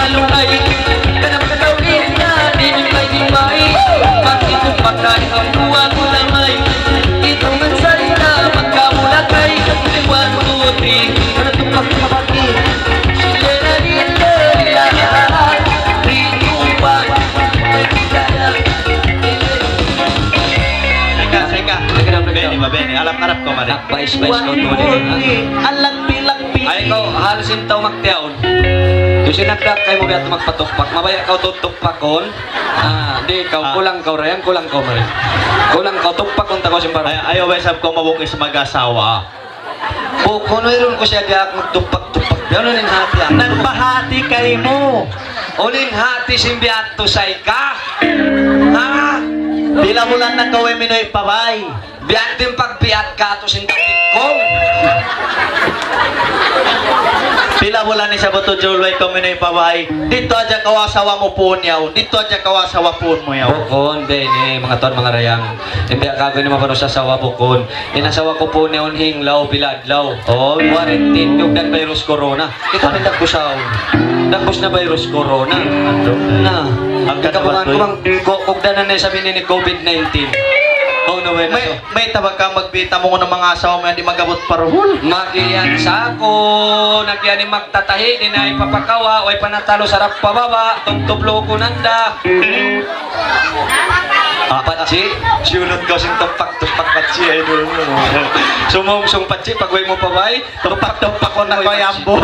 malunay kanang katawin na dinimay-dimay bakit umakay ang buwan mo lamay ito man salita magkamulakay one, two, three ano itong pagpapaki sila na nila lahat 3, 2, 1 Seka. Beni ba, Beni? Alap-alap ko, Mari. Nakbais-bais ko to Alagpi-lagpi. ay ikaw halisin taw magtiyaon yung sinagdak kayo mo biya magpatukpak mabaya ka tutukpak kon di ikaw kulang ka rayan kulang ka marin kulang ka tukpak kung tako simbaro Ayaw ba sab ko mabukis mag-asawa? kung mayroon ko siya diyak magtukpak-tukpak yan unin hati ang Nagpahati kay mo. unin hati simbiat to say ka ha Pila mo lang nang gawin minoy pabay. biat din pagbiat ka to sintatik ko Pila mo lang ni sa buto julway ko minoy pabay. Dito aja kawasawa mo po niyaw. Dito aja kawasawa po mo yaw. bukon din mga ton mga rayang hindi ako ni mapano sa sawa bukon inasawa ko po neon hinglaw biladlaw quarantine yung dan virus corona ito rin dagbusaw dagbus na virus corona na ang kakabangan ko bang kugdanan na sabi ni COVID-19 oh no way na so May tabag ka magbita mo ng mga asawa mo hindi magabot paruhol. magiyan sa ako nagyan ni magtatahi di na ipapakawa way panatalo sarap pababa tugtublo ko nanda patsi siunod ko sing tumpak patsi ay doon sumungsong patsi pagway mo pabay Tupak-tupak ko na ko yambo.